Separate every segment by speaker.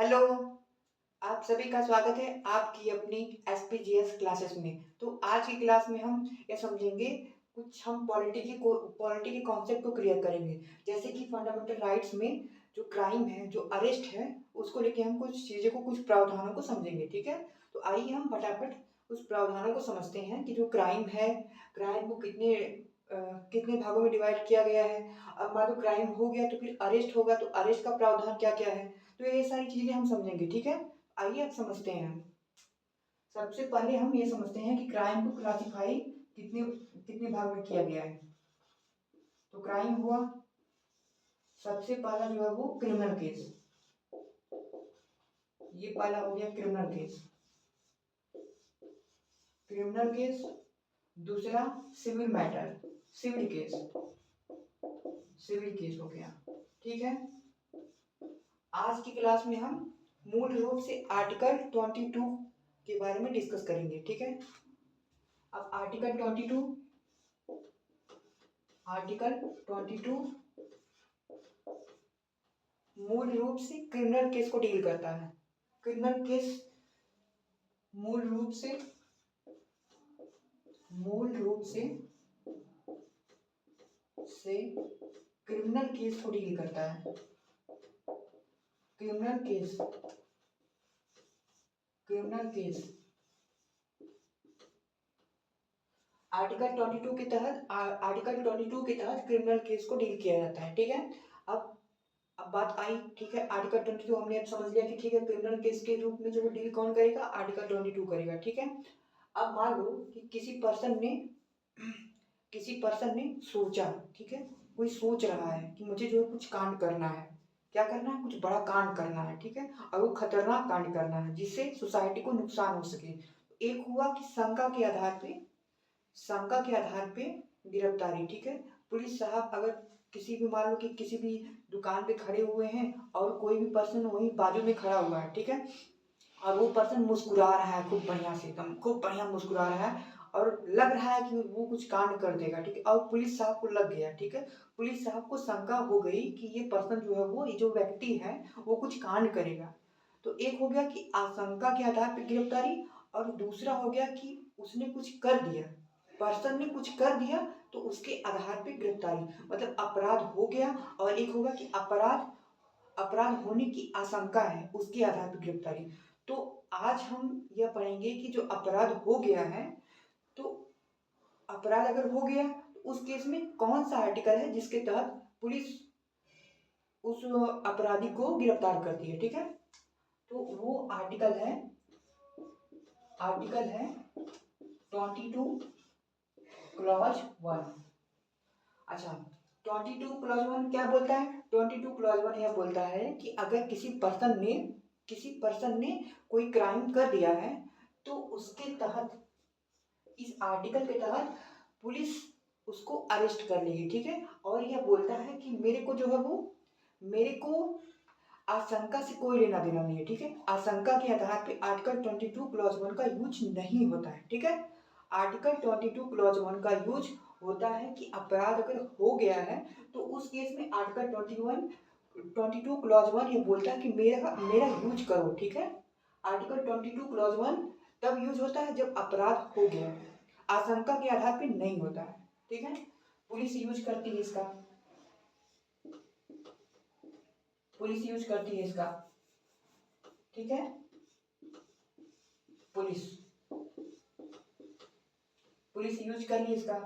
Speaker 1: Hello, आप सभी का स्वागत है आपकी अपनी एसपीजीएस क्लासेस में। तो आज की क्लास में हम ये समझेंगे, कुछ हम पॉलिटी के कॉन्सेप्ट को क्लियर करेंगे। जैसे कि फंडामेंटल राइट्स में जो क्राइम है, जो अरेस्ट है, उसको लेके हम कुछ चीज़ों को, कुछ प्रावधानों को समझेंगे, ठीक है? तो आइए हम फटाफट उस प्रावधानों को समझते हैं कि जो क्राइम है, क्राइम को अ, कितने भागों में डिवाइड किया गया है। अब मान लो क्राइम हो गया तो फिर अरेस्ट होगा, तो अरेस्ट का प्रावधान क्या-क्या है? तो ये सारी चीज़ें हम समझेंगे, ठीक है? आइए अब समझते हैं। सबसे पहले हम ये समझते हैं कि क्राइम को क्लासिफाई कितने कितने भाग में किया गया है। तो क्राइम हुआ, सबसे पहला जो है वो क्रिमिनल केस। ये पहला हो गया क्रिमिनल केस। Criminal case. दूसरा civil matter, civil case. Civil case हो गया, ठीक है? आज की क्लास में हम मूल रूप से आर्टिकल 22 के बारे में डिस्कस करेंगे, ठीक है? अब आर्टिकल 22 मूल रूप से क्रिमिनल केस को डील करता है। क्रिमिनल केस मूल रूप से मूल रूप से क्रिमिनल केस को डील करता है। Criminal case criminal case article 22 के तहत क्रिमिनल केस को डील किया जाता है, ठीक है? अब बात आई, ठीक है? आर्टिकल 22 हमने अब समझ लिया कि ठीक है, क्रिमिनल केस के रूप में जो डील कौन करेगा, आर्टिकल 22 करेगा, ठीक है? अब मान लो कि किसी पर्सन ने सोचा, ठीक है? कोई सोच रहा है कि मुझे जो है कुछ कांड करना है। क्या करना है? कुछ बड़ा कांड करना है, ठीक है? और वो खतरनाक कांड करना है जिससे सोसाइटी को नुकसान हो सके। एक हुआ कि शंका के आधार पे गिरफ्तारी, ठीक है? पुलिस साहब अगर किसी भी, मान लो कि किसी भी दुकान पे खड़े हुए हैं और कोई भी पर्सन वहीं बाजू में खड़ा हुआ है, ठीक है? और वो पर्सन मुस्कुरा रहा है खूब बढ़िया से, एकदम खूब बढ़िया मुस्कुरा रहा है और लग रहा है कि वो कुछ कांड कर देगा, ठीक है? और पुलिस साहब को लग गया, ठीक है? पुलिस साहब को शंका हो गई कि ये पर्सन जो है, वो ये जो व्यक्ति है, वो कुछ कांड करेगा। तो एक हो गया कि आशंका के आधार पर गिरफ्तारी, और दूसरा हो गया कि उसने कुछ कर दिया, पर्सन ने कुछ कर दिया, तो उसके आधार पे गिरफ्तारी। मतलब अपराध हो गया, और एक होगा कि अपराध अपराध होने की आशंका है, उसके आधार पर गिरफ्तारी। तो आज हम यह पढ़ेंगे कि जो अपराध हो गया है, तो अपराध अगर हो गया तो उस केस में कौन सा आर्टिकल है जिसके तहत पुलिस उस अपराधी को गिरफ्तार करती है, ठीक है? तो वो आर्टिकल है 22 क्लॉज 1। अच्छा, 22 क्लॉज 1 क्या बोलता है? 22 क्लॉज 1 यह बोलता है कि अगर किसी पर्सन ने कोई क्राइम कर दिया है, तो उसके तहत, इस आर्टिकल के तहत पुलिस उसको अरेस्ट कर लेगी, ठीक है? और यह बोलता है कि मेरे को आशंका से कोई लेना देना नहीं है, ठीक है? आशंका के आधार पे आर्टिकल 22 क्लॉज 1 का यूज नहीं होता है, ठीक है? आर्टिकल 22 क्लॉज 1 का यूज होता है कि अपराध अगर हो गया है, तो उस केस में आर्टिकल 22 क्लॉज 1 ये बोलता है कि मेरा मेरा यूज करो, ठीक है? आर्टिकल 22 क्लॉज 1 तब यूज होता है जब अपराध हो गया है, आशंका के आधार पे नहीं होता है, ठीक है? पुलिस यूज करती है इसका पुलिस यूज करती है इसका, ठीक है? पुलिस पुलिस यूज करिए इसका,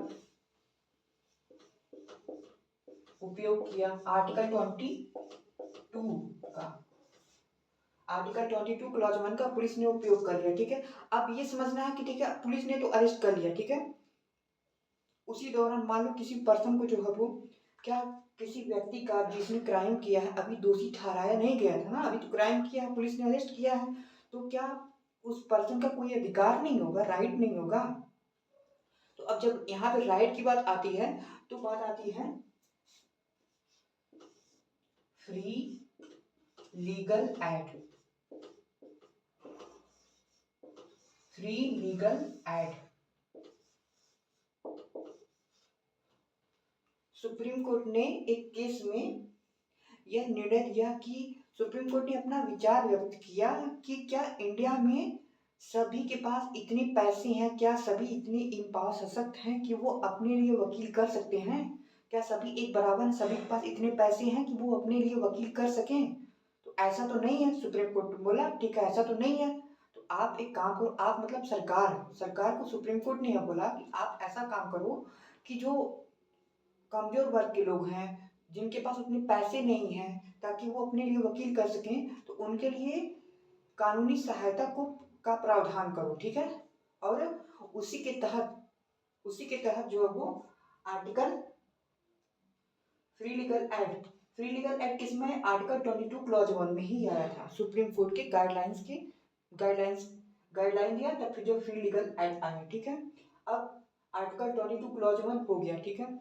Speaker 1: उपयोग किया टू का आर्टिकल 22 क्लॉज 1 का पुलिस ने उपयोग कर लिया, ठीक है? अब ये समझना है कि ठीक है, पुलिस ने तो अरेस्ट कर लिया, ठीक है? उसी दौरान मान लो किसी पर्सन को जो है वो, क्या, किसी व्यक्ति का जिसने क्राइम किया है, अभी दोषी ठहराया नहीं गया था ना, अभी तो क्राइम किया है, पुलिस ने अरेस्ट किया है, तो क्या उस पर्सन का कोई अधिकार नहीं होगा, राइट नहीं होगा? तो अब जब यहाँ पे राइट की बात आती है, तो बात आती है free legal aid. Free legal aid. Supreme court ने एक केस में यह निर्णय दिया कि सुप्रीम कोर्ट ने अपना विचार व्यक्त किया कि क्या इंडिया में सभी के पास इतने पैसे हैं, क्या सभी इतने इम्पावर सशक्त हैं कि वो अपने लिए वकील कर सकते हैं? क्या सभी एक बराबर हैं, सभी के पास इतने पैसे हैं कि वो अपने लिए वकील कर सकें? तो ऐसा तो नहीं है। सुप्रीम कोर्ट ने बोला ठीक है, ऐसा तो नहीं है। तो आप एक काम करो, आप मतलब सरकार को सुप्रीम कोर्ट ने यह बोला कि आप ऐसा काम करो कि जो कमजोर वर्ग के लोग हैं, जिनके पास उतने पैसे नहीं हैं ताकि वो अपने लिए वकील कर सकें, तो उनके लिए कानूनी सहायता को का प्रावधान करो, ठीक है। और उसी के तहत जो है वो आर्टिकल फ्री लीगल एक्ट किसमें, आर्टिकल 22 क्लॉज 1 में ही आया था। सुप्रीम कोर्ट के गाइडलाइंस गाइडलाइन दिया, तब फिर जो फ्री लीगल एक्ट आया, ठीक है। अब आर्टिकल 22 क्लॉज 1 हो गया, ठीक है।